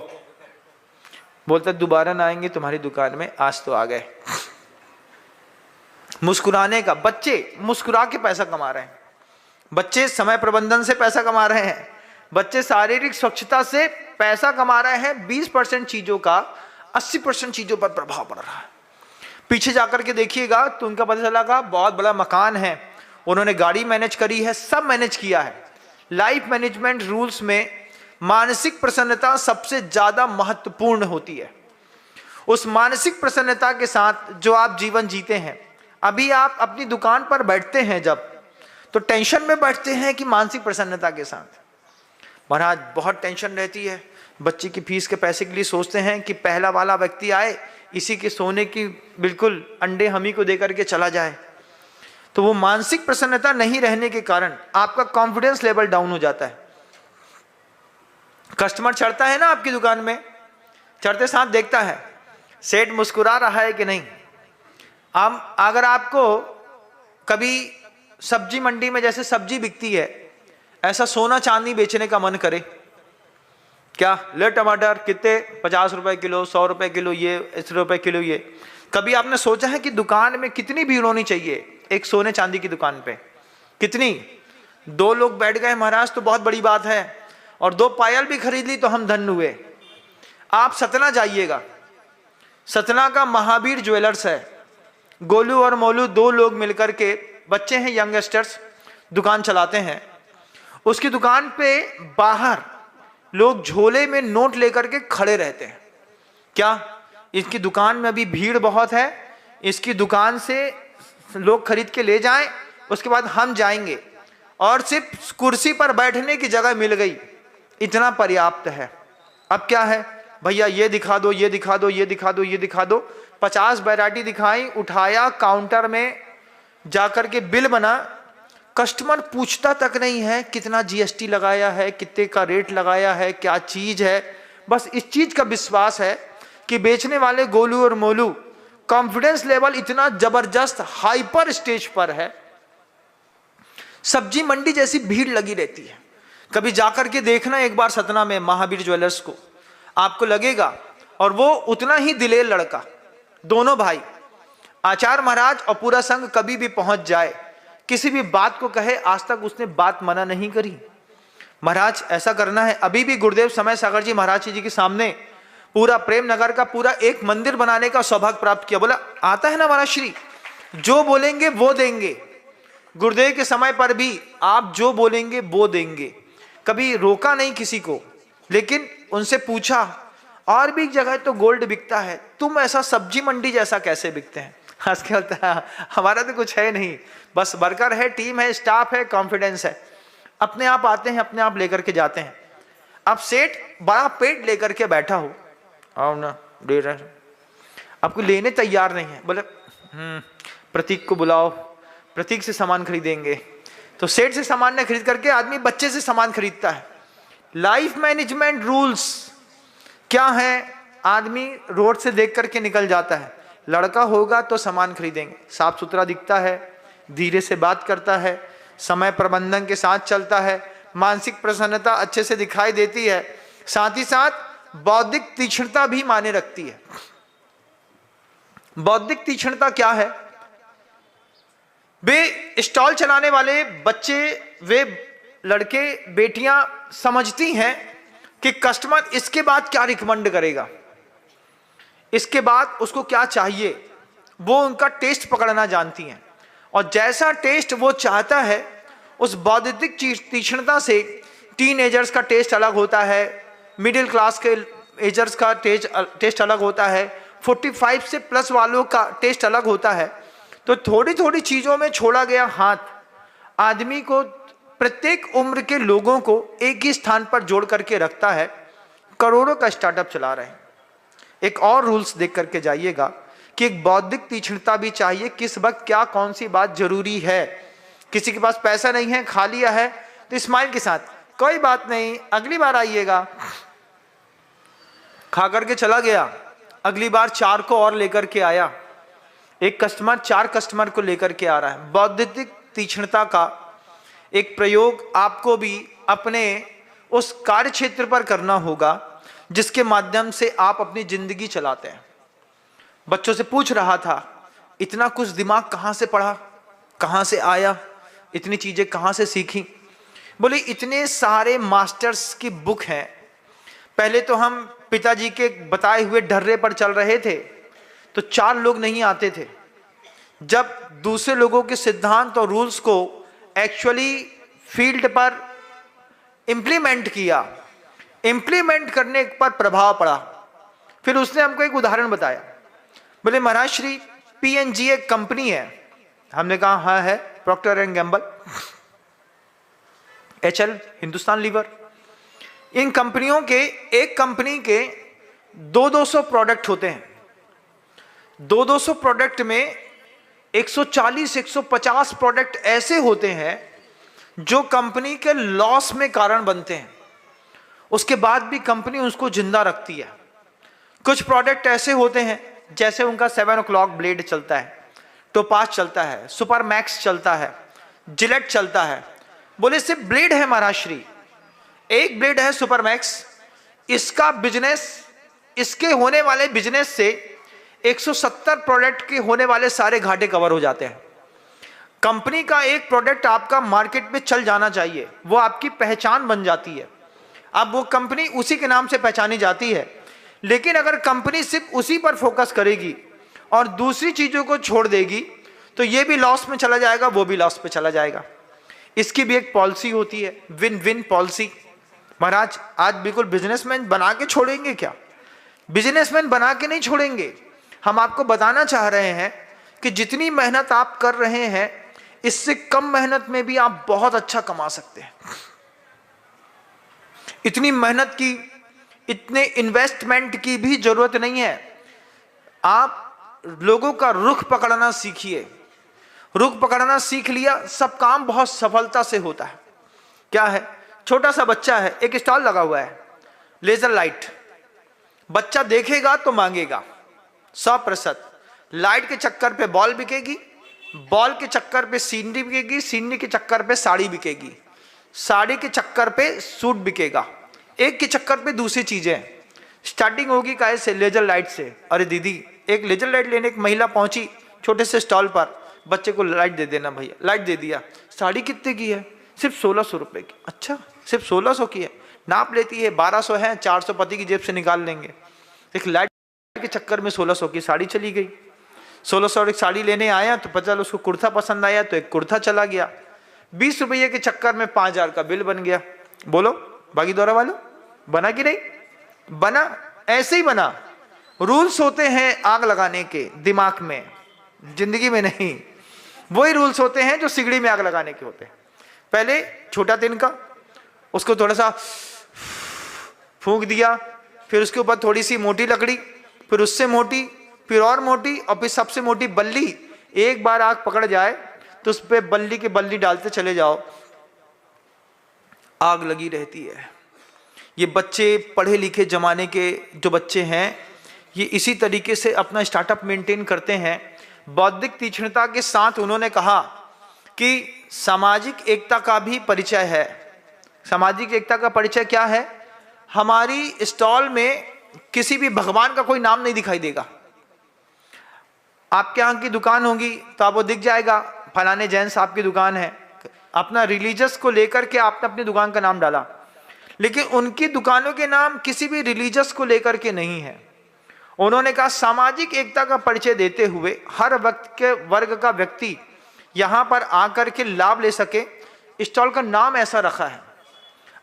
बोलता दोबारा ना आएंगे तुम्हारी दुकान में, आज तो आ गए। मुस्कुराने का, बच्चे मुस्कुरा के पैसा कमा रहे हैं, बच्चे समय प्रबंधन से पैसा कमा रहे हैं, बच्चे शारीरिक स्वच्छता से पैसा कमा रहे हैं। 20% चीजों का 80% चीजों पर प्रभाव पड़ रहा है। पीछे जाकर के देखिएगा तो उनका पता चला का बहुत बड़ा मकान है, उन्होंने गाड़ी मैनेज करी है, सब मैनेज किया है। लाइफ मैनेजमेंट रूल्स में मानसिक प्रसन्नता सबसे ज्यादा महत्वपूर्ण होती है। उस मानसिक प्रसन्नता के साथ जो आप जीवन जीते हैं, अभी आप अपनी दुकान पर बैठते हैं जब, तो टेंशन में बैठते हैं कि मानसिक प्रसन्नता के साथ? महाराज बहुत टेंशन रहती है, बच्ची की फीस के पैसे के लिए सोचते हैं कि पहला वाला व्यक्ति आए, इसी के सोने की बिल्कुल अंडे हम ही को देकर के चला जाए। तो वो मानसिक प्रसन्नता नहीं रहने के कारण आपका कॉन्फिडेंस लेवल डाउन हो जाता है। कस्टमर चढ़ता है ना आपकी दुकान में, चढ़ते साथ देखता है सेठ मुस्कुरा रहा है कि नहीं। अब अगर आपको कभी सब्जी मंडी में जैसे सब्जी बिकती है, ऐसा सोना चांदी बेचने का मन करे, क्या ले टमाटर कितने, 50 रुपए किलो, 100 रुपए किलो, ये 80 रुपए किलो। ये कभी आपने सोचा है कि दुकान में कितनी भीड़ होनी चाहिए एक सोने चांदी की दुकान पे? कितनी? 2 लोग बैठ गए महाराज तो बहुत बड़ी बात है, और 2 पायल भी खरीद ली तो हम धन्य हुए। आप सतना जाइएगा, सतना का महावीर ज्वेलर्स है, गोलू और मोलू 2 लोग मिलकर के, बच्चे हैं यंगस्टर्स, दुकान चलाते हैं। उसकी दुकान पे बाहर लोग झोले में नोट लेकर के खड़े रहते हैं। क्या इसकी दुकान में अभी भीड़ बहुत है, इसकी दुकान से लोग खरीद के ले जाएं, उसके बाद हम जाएंगे और सिर्फ कुर्सी पर बैठने की जगह मिल गई, इतना पर्याप्त है। अब क्या है भैया, ये दिखा दो, ये दिखा दो, ये दिखा दो, ये दिखा दो। 50 वैरायटी दिखाई, उठाया, काउंटर में जाकर के बिल बना। कस्टमर पूछता तक नहीं है कितना जीएसटी लगाया है, कितने का रेट लगाया है, क्या चीज है। बस इस चीज का विश्वास है कि बेचने वाले गोलू और मोलू, कॉन्फिडेंस लेवल इतना जबरदस्त हाइपर स्टेज पर है, सब्जी मंडी जैसी भीड़ लगी रहती है। कभी जाकर के देखना एक बार सतना में महावीर ज्वेलर्स को, आपको लगेगा। और वो उतना ही दिलेर लड़का, दोनों भाई, आचार्य महाराज और पूरा संघ कभी भी पहुंच जाए, किसी भी बात को कहे, आज तक उसने बात मना नहीं करी। महाराज ऐसा करना है, अभी भी गुरुदेव समय सागर जी महाराज जी के सामने पूरा प्रेम नगर का पूरा एक मंदिर बनाने का सौभाग्य प्राप्त किया। बोला आता है ना महाराज श्री, जो बोलेंगे वो देंगे। गुरुदेव के समय पर भी आप जो बोलेंगे वो देंगे, कभी रोका नहीं किसी को। लेकिन उनसे पूछा और भी जगह तो गोल्ड बिकता है, तुम ऐसा सब्जी मंडी जैसा कैसे बिकते हैं? हंस के बोलता है हमारा तो कुछ है नहीं, बस वर्कर है, टीम है, स्टाफ है, कॉन्फिडेंस है, अपने आप आते हैं, अपने आप लेकर के जाते हैं। अब सेठ बड़ा पेट लेकर के बैठा हो, आओ ना दे रहे, आपको लेने तैयार नहीं है। बोले प्रतीक को बुलाओ, प्रतीक से सामान खरीदेंगे। तो सेठ से सामान न खरीद करके आदमी बच्चे से सामान खरीदता है। लाइफ मैनेजमेंट रूल्स क्या है? आदमी रोड से देख करके निकल जाता है, लड़का होगा तो सामान खरीदेंगे, साफ सुथरा दिखता है, धीरे से बात करता है, समय प्रबंधन के साथ चलता है, मानसिक प्रसन्नता अच्छे से दिखाई देती है, साथ ही साथ बौद्धिक तीक्ष्णता भी माने रखती है। बौद्धिक तीक्ष्णता क्या है? वे स्टॉल चलाने वाले बच्चे, वे लड़के बेटियां समझती हैं कि कस्टमर इसके बाद क्या रिकमेंड करेगा, इसके बाद उसको क्या चाहिए, वो उनका टेस्ट पकड़ना जानती हैं। और जैसा टेस्ट वो चाहता है, उस बौद्धिक तीक्ष्णता से टीनएजर्स का टेस्ट अलग होता है, मिडिल क्लास के एजर्स का टेस्ट अलग होता है, 45 से प्लस वालों का टेस्ट अलग होता है। तो थोड़ी थोड़ी चीजों में छोड़ा गया हाथ आदमी को, प्रत्येक उम्र के लोगों को एक ही स्थान पर जोड़ करके रखता है। करोड़ों का स्टार्टअप चला रहे हैं। एक और रूल्स देख करके जाइएगा कि एक बौद्धिक तीक्ष्णता भी चाहिए, किस वक्त क्या कौन सी बात जरूरी है। किसी के पास पैसा नहीं है, खा लिया है, तो स्माइल के साथ कोई बात नहीं, अगली बार आइएगा, खा करके चला गया, अगली बार 4 को और लेकर के आया। एक कस्टमर 4 कस्टमर को लेकर के आ रहा है। बौद्धिक तीक्ष्णता का एक प्रयोग आपको भी अपने उस कार्य क्षेत्र पर करना होगा जिसके माध्यम से आप अपनी जिंदगी चलाते हैं। बच्चों से पूछ रहा था, इतना कुछ दिमाग कहां से पढ़ा, कहां से आया, इतनी चीजें कहां से सीखी? बोले इतने सारे मास्टर्स की बुक हैं। पहले तो हम पिताजी के बताए हुए ढर्रे पर चल रहे थे तो 4 लोग नहीं आते थे। जब दूसरे लोगों के सिद्धांत और रूल्स को एक्चुअली फील्ड पर इंप्लीमेंट किया, इंप्लीमेंट करने पर प्रभाव पड़ा। फिर उसने हमको एक उदाहरण बताया। बोले महाराज श्री पीएनजी एक कंपनी है। हमने कहा हाँ है, Procter and Gamble, HL, Hindustan Lever. इन कंपनियों के, एक कंपनी के 200 प्रोडक्ट होते हैं। 200 प्रोडक्ट में 140-150 प्रोडक्ट ऐसे होते हैं जो कंपनी के लॉस में कारण बनते हैं, उसके बाद भी कंपनी उसको जिंदा रखती है। कुछ प्रोडक्ट ऐसे होते हैं जैसे उनका 7 o'clock ब्लेड चलता है, टोपाज चलता है, सुपर मैक्स चलता है, जिलेट चलता है। बोले सिर्फ ब्लेड है महाराज श्री, एक ब्लेड है सुपर मैक्स, इसका बिजनेस, इसके होने वाले बिजनेस से 170 प्रोडक्ट के होने वाले सारे घाटे कवर हो जाते हैं। कंपनी का एक प्रोडक्ट आपका मार्केट में चल जाना चाहिए, वो आपकी पहचान बन जाती है। अब वो कंपनी उसी के नाम से पहचानी जाती है, लेकिन अगर कंपनी सिर्फ उसी पर फोकस करेगी और दूसरी चीजों को छोड़ देगी तो ये भी लॉस में चला जाएगा, वो भी लॉस पे चला जाएगा। इसकी भी एक पॉलिसी होती है, विन विन पॉलिसी। महाराज आज बिल्कुल बिजनेसमैन बना के छोड़ेंगे क्या? बिजनेसमैन बना के नहीं छोड़ेंगे। हम आपको बताना चाह रहे हैं कि जितनी मेहनत आप कर रहे हैं, इससे कम मेहनत में भी आप बहुत अच्छा कमा सकते हैं। इतनी मेहनत की, इतने इन्वेस्टमेंट की भी जरूरत नहीं है। आप लोगों का रुख पकड़ना सीखिए। रुख पकड़ना सीख लिया, सब काम बहुत सफलता से होता है। क्या है? छोटा सा बच्चा है, एक स्टॉल लगा हुआ है, लेजर लाइट। बच्चा देखेगा तो मांगेगा 100%। लाइट के चक्कर पे बॉल बिकेगी, बॉल के चक्कर पे सीनरी बिकेगी, सीनरी के चक्कर पे साड़ी बिकेगी, साड़ी के चक्कर पे सूट बिकेगा, एक के चक्कर पे दूसरी चीजें। स्टार्टिंग होगी काहे से? लेजर लाइट से। अरे दीदी, एक लेजर लाइट लेने एक महिला पहुंची छोटे से स्टॉल पर, बच्चे को लाइट दे देना भैया, लाइट दे दिया। साड़ी कितने की है? सिर्फ 1600 रुपए की। अच्छा, सिर्फ 1600 की है? नाप लेती है 1200 है, 400 पति की जेब से निकाल लेंगे। एक लाइट के चक्कर में 1600 की साड़ी चली गई। 1600 एक साड़ी लेने आया तो पता चला उसको कुर्ता पसंद आया तो एक कुर्ता चला गया। 20 रुपये के चक्कर में 5000 का बिल बन गया। बोलो बागी दौरा वालों, बना कि नहीं बना? ऐसे ही बना। रूल्स होते हैं आग लगाने के दिमाग में, जिंदगी में नहीं। वही रूल्स होते हैं जो सिगड़ी में आग लगाने के होते हैं। पहले छोटा तिनका, उसको थोड़ा सा फूंक दिया, फिर उसके ऊपर थोड़ी सी मोटी लकड़ी, फिर उससे मोटी, फिर और मोटी, और फिर सबसे मोटी बल्ली। एक बार आग पकड़ जाए तो उस पर बल्ली के बल्ली डालते चले जाओ, आग लगी रहती है। ये बच्चे, पढ़े लिखे जमाने के जो बच्चे हैं, ये इसी तरीके से अपना स्टार्टअप मेंटेन करते हैं। बौद्धिक तीक्ष्णता के साथ उन्होंने कहा कि सामाजिक एकता का भी परिचय है। सामाजिक एकता का परिचय क्या है? हमारी स्टॉल में किसी भी भगवान का कोई नाम नहीं दिखाई देगा। आपके यहाँ की दुकान होगी तो आपको दिख जाएगा फलाने जैन साहब की दुकान है, अपना रिलीजियस को लेकर के आपने अपनी दुकान का नाम डाला, लेकिन उनकी दुकानों के नाम किसी भी रिलीजियस को लेकर के नहीं है। उन्होंने कहा सामाजिक एकता का परिचय देते हुए हर वक्त के वर्ग का व्यक्ति यहां पर आकर के लाभ ले सके, स्टॉल का नाम ऐसा रखा है।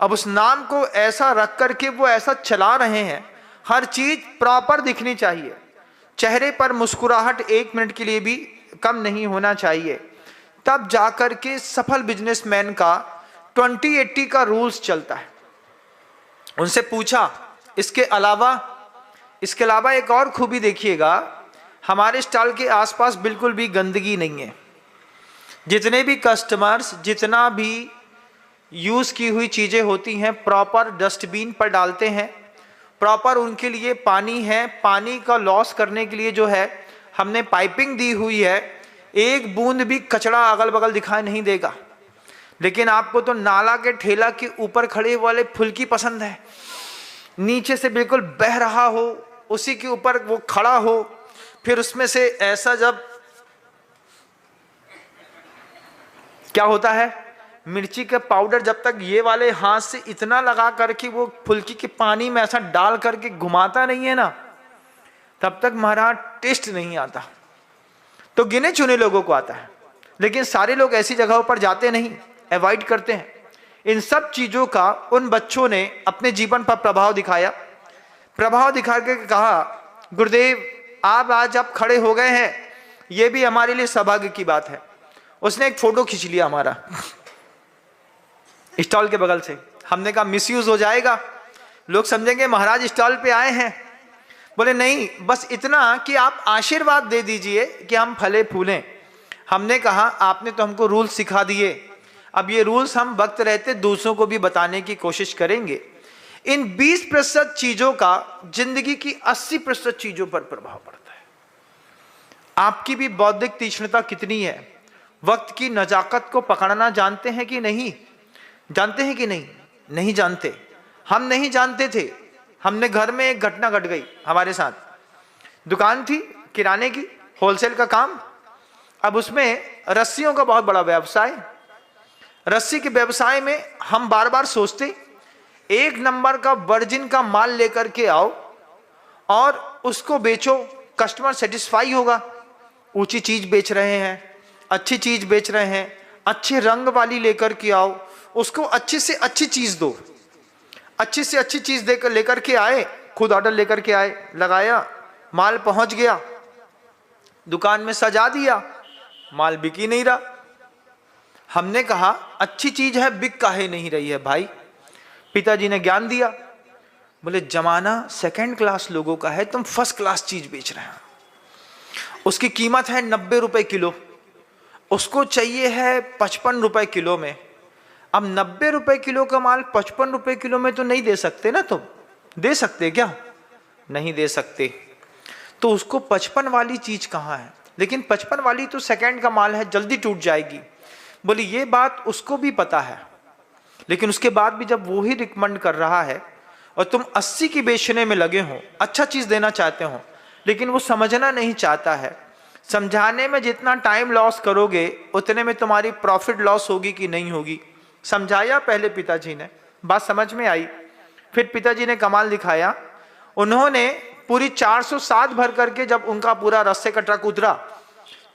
अब उस नाम को ऐसा रख करके वो ऐसा चला रहे हैं, हर चीज प्रॉपर दिखनी चाहिए, चेहरे पर मुस्कुराहट 1 मिनट के लिए भी कम नहीं होना चाहिए। तब जाकर के सफल बिजनेसमैन का 20-80 का रूल्स चलता है। उनसे पूछा इसके अलावा एक और खूबी देखिएगा, हमारे स्टॉल के आसपास बिल्कुल भी गंदगी नहीं है। जितने भी कस्टमर्स जितना भी यूज की हुई चीजें होती हैं प्रॉपर डस्टबिन पर डालते हैं, प्रॉपर उनके लिए पानी है, पानी का लॉस करने के लिए जो है हमने पाइपिंग दी हुई है, एक बूंद भी कचरा अगल बगल दिखाई नहीं देगा। लेकिन आपको तो नाला के ठेला के ऊपर खड़े वाले फुल्की पसंद है, नीचे से बिल्कुल बह रहा हो, उसी के ऊपर वो खड़ा हो, फिर उसमें से ऐसा जब क्या होता है, मिर्ची का पाउडर जब तक ये वाले हाथ से इतना लगा करके वो फुल्की के पानी में ऐसा डाल करके घुमाता नहीं है ना, तब तक महाराज टेस्ट नहीं आता। तो गिने चुने लोगों को आता है, लेकिन सारे लोग ऐसी जगहों पर जाते नहीं, अवॉइड करते हैं। इन सब चीजों का उन बच्चों ने अपने जीवन पर प्रभाव दिखाया। प्रभाव दिखा के कहा गुरुदेव आप आज आप खड़े हो गए हैं, ये भी हमारे लिए सौभाग्य की बात है। उसने एक फोटो खींच लिया हमारा स्टॉल के बगल से। हमने कहा मिसयूज हो जाएगा, लोग समझेंगे महाराज स्टॉल पे आए हैं। बोले नहीं, बस इतना कि आप आशीर्वाद दे दीजिए कि हम फले फूलें। हमने कहा आपने तो हमको रूल्स सिखा दिए, अब ये रूल्स हम वक्त रहते दूसरों को भी बताने की कोशिश करेंगे। इन 20% चीजों का जिंदगी की 80% चीजों पर प्रभाव पड़ता है। आपकी भी बौद्धिक तीक्ष्णता कितनी है, वक्त की नजाकत को पकड़ना जानते हैं कि नहीं? जानते हैं कि नहीं? नहीं जानते। हम नहीं जानते थे। हमने घर में एक घटना घट गई हमारे साथ। दुकान थी किराने की, होलसेल का काम। अब उसमें रस्सियों का बहुत बड़ा व्यवसाय। रस्सी के व्यवसाय में हम बार बार सोचते, एक नंबर का वर्जिन का माल लेकर के आओ और उसको बेचो, कस्टमर सेटिस्फाई होगा। ऊंची चीज बेच रहे हैं, अच्छी चीज बेच रहे हैं, अच्छे रंग वाली लेकर के आओ, उसको अच्छी से अच्छी चीज दो। अच्छी से अच्छी चीज देकर लेकर के आए, खुद ऑर्डर लेकर के आए, लगाया, माल पहुंच गया, दुकान में सजा दिया, माल बिक ही नहीं रहा। हमने कहा अच्छी चीज है, बिक काहे नहीं रही है भाई? पिताजी ने ज्ञान दिया। बोले जमाना सेकंड क्लास लोगों का है, तुम फर्स्ट क्लास चीज बेच रहे हैं। उसकी कीमत है 90 रुपए किलो, उसको चाहिए है 55 रुपए किलो में। अब 90 रुपए किलो का माल 55 रुपए किलो में तो नहीं दे सकते ना? तुम दे सकते क्या? नहीं दे सकते। तो उसको 55 वाली चीज कहाँ है? लेकिन 55 वाली तो सेकंड का माल है, जल्दी टूट जाएगी। बोले ये बात उसको भी पता है, लेकिन उसके बाद भी जब वो ही रिकमेंड कर रहा है और तुम 80 की बेचने में लगे हो, अच्छा चीज देना चाहते हो, लेकिन वो समझना नहीं चाहता है। समझाने में जितना टाइम लॉस करोगे उतने में तुम्हारी प्रॉफिट लॉस होगी कि नहीं होगी? समझाया पहले पिताजी ने, बात समझ में आई। फिर पिताजी ने कमाल दिखाया। उन्होंने पूरी 407 भर करके जब उनका पूरा रस्से का ट्रक उतरा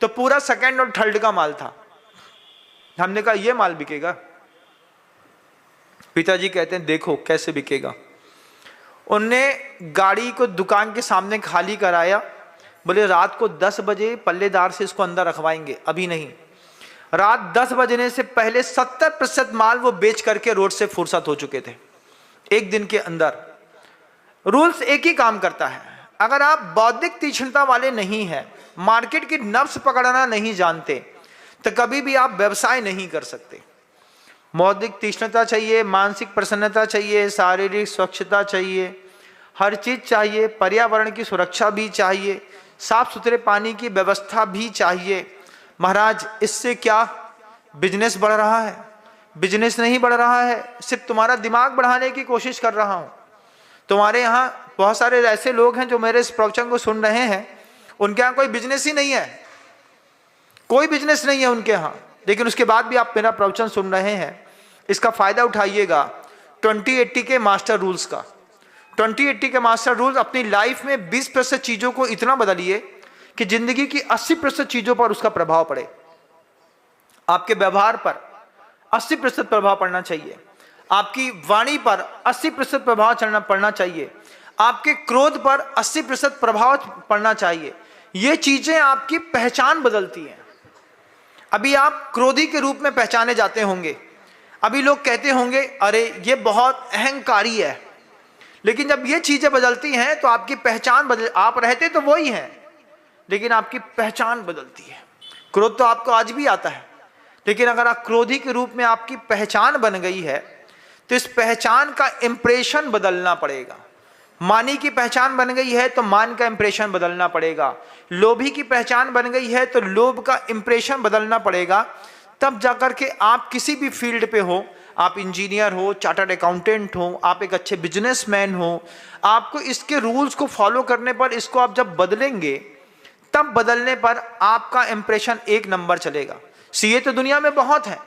तो पूरा सेकंड और थर्ड का माल था। हमने कहा ये माल बिकेगा? पिताजी कहते हैं देखो कैसे बिकेगा। उनने गाड़ी को दुकान के सामने खाली कराया। बोले रात को 10 बजे पल्लेदार से इसको अंदर रखवाएंगे, अभी नहीं। रात 10 बजने से पहले 70% माल वो बेच करके रोड से फुर्सत हो चुके थे एक दिन के अंदर। रूल्स एक ही काम करता है, अगर आप बौद्धिक तीक्ष्णता वाले नहीं हैं, मार्केट की नब्ज पकड़ना नहीं जानते, तो कभी भी आप व्यवसाय नहीं कर सकते। बौद्धिक तीक्ष्णता चाहिए, मानसिक प्रसन्नता चाहिए, शारीरिक स्वच्छता चाहिए, हर चीज चाहिए, पर्यावरण की सुरक्षा भी चाहिए, साफ सुथरे पानी की व्यवस्था भी चाहिए। महाराज इससे क्या बिजनेस बढ़ रहा है? बिजनेस नहीं बढ़ रहा है, सिर्फ तुम्हारा दिमाग बढ़ाने की कोशिश कर रहा हूं। तुम्हारे यहाँ बहुत सारे ऐसे लोग हैं जो मेरे इस प्रवचन को सुन रहे हैं, उनके यहाँ कोई बिजनेस ही नहीं है, कोई बिजनेस नहीं है उनके यहाँ, लेकिन उसके बाद भी आप मेरा प्रवचन सुन रहे हैं। इसका फायदा उठाइएगा 2080 के मास्टर रूल्स का। 2080 के मास्टर रूल्स अपनी लाइफ में 20% चीजों को इतना बदलिए कि जिंदगी की 80% चीजों पर उसका प्रभाव पड़े। आपके व्यवहार पर 80% प्रभाव पड़ना चाहिए, आपकी वाणी पर 80% प्रभाव पड़ना चाहिए, आपके क्रोध पर 80% प्रभाव पड़ना चाहिए। ये चीजें आपकी पहचान बदलती हैं। अभी आप क्रोधी के रूप में पहचाने जाते होंगे, अभी लोग कहते होंगे अरे ये बहुत अहंकारी है, लेकिन जब ये चीजें बदलती हैं तो आपकी पहचान बदल, आप रहते तो वही हैं लेकिन आपकी पहचान बदलती है। क्रोध तो आपको आज भी आता है, लेकिन अगर आप क्रोधी के रूप में आपकी पहचान बन गई है तो इस पहचान का इंप्रेशन बदलना पड़ेगा। मानी की पहचान बन गई है तो मान का इंप्रेशन बदलना पड़ेगा। लोभी की पहचान बन गई है तो लोभ का इंप्रेशन बदलना पड़ेगा। तब जाकर के आप किसी भी फील्ड पे हो, आप इंजीनियर हो, चार्टर्ड अकाउंटेंट हो, आप एक अच्छे बिजनेसमैन हो, आपको इसके रूल्स को फॉलो करने पर, इसको आप जब बदलेंगे तब बदलने पर आपका इंप्रेशन एक नंबर चलेगा। सीए तो दुनिया में बहुत है,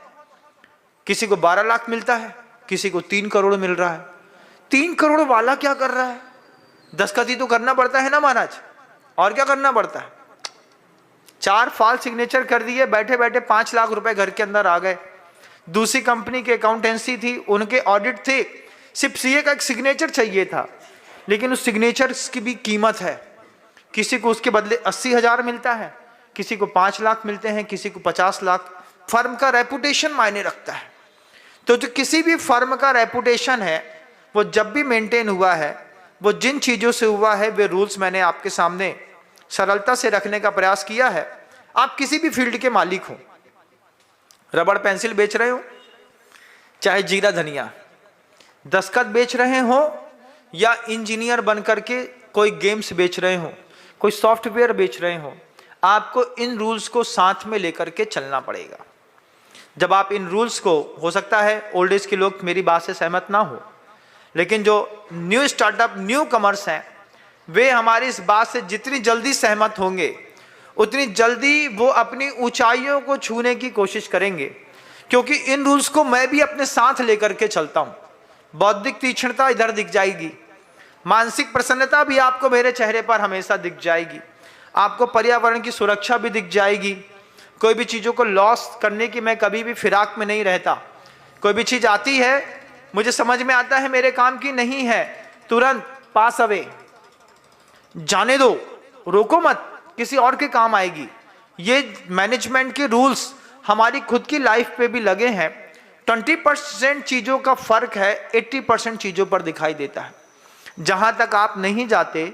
किसी को 12 लाख मिलता है, किसी को 3 करोड़ मिल रहा है। 3 करोड़ वाला क्या कर रहा है? दस्तखत तो करना पड़ता है ना महाराज, और क्या करना पड़ता है? 4 फॉल्स सिग्नेचर कर दिए, बैठे बैठे 5 लाख रुपए घर के अंदर आ गए। दूसरी कंपनी की अकाउंटेंसी थी, उनके ऑडिट थे, सिर्फ सीए का एक सिग्नेचर चाहिए था, लेकिन उस सिग्नेचर की भी कीमत है। किसी को उसके बदले 80,000 मिलता है, किसी को 5 लाख मिलते हैं, किसी को 50 लाख। फर्म का रेपुटेशन मायने रखता है। तो जो किसी भी फर्म का रेपुटेशन है वो जब भी मेंटेन हुआ है, वो जिन चीज़ों से हुआ है, वे रूल्स मैंने आपके सामने सरलता से रखने का प्रयास किया है। आप किसी भी फील्ड के मालिक हो, रबड़ पेंसिल बेच रहे हो, चाहे जीरा धनिया, दस्तखत बेच रहे हो, या इंजीनियर बनकर के कोई गेम्स बेच रहे हो, कोई सॉफ्टवेयर बेच रहे हो, आपको इन रूल्स को साथ में लेकर के चलना पड़ेगा। जब आप इन रूल्स को, हो सकता है ओल्ड एज के लोग मेरी बात से सहमत ना हो, लेकिन जो न्यू स्टार्टअप, न्यू कमर्स हैं, वे हमारी इस बात से जितनी जल्दी सहमत होंगे उतनी जल्दी वो अपनी ऊंचाइयों को छूने की कोशिश करेंगे, क्योंकि इन रूल्स को मैं भी अपने साथ लेकर के चलता हूं। बौद्धिक तीक्ष्णता इधर दिख जाएगी, मानसिक प्रसन्नता भी आपको मेरे चेहरे पर हमेशा दिख जाएगी, आपको पर्यावरण की सुरक्षा भी दिख जाएगी। कोई भी चीज़ों को लॉस करने की मैं कभी भी फिराक में नहीं रहता। कोई भी चीज़ आती है, मुझे समझ में आता है मेरे काम की नहीं है, तुरंत पास अवे, जाने दो, रोको मत, किसी और के काम आएगी। ये मैनेजमेंट के रूल्स हमारी खुद की लाइफ पे भी लगे हैं। 20% चीज़ों का फर्क है, 80% चीज़ों पर दिखाई देता है। जहां तक आप नहीं जाते,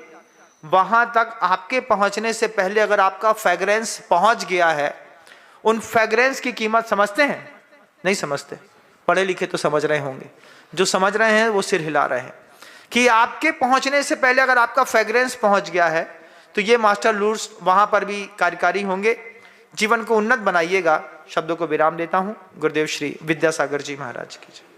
वहां तक आपके पहुंचने से पहले अगर आपका फ्रेग्रेंस पहुंच गया है, उन फ्रेग्रेंस की कीमत समझते हैं? नहीं समझते। पढ़े लिखे तो समझ रहे होंगे, जो समझ रहे हैं वो सिर हिला रहे हैं कि आपके पहुंचने से पहले अगर आपका फ्रेग्रेंस पहुंच गया है तो ये मास्टर रूल्स वहां पर भी कार्यकारी होंगे। जीवन को उन्नत बनाइएगा। शब्दों को विराम देता हूं। गुरुदेव श्री विद्यासागर जी महाराज की जय।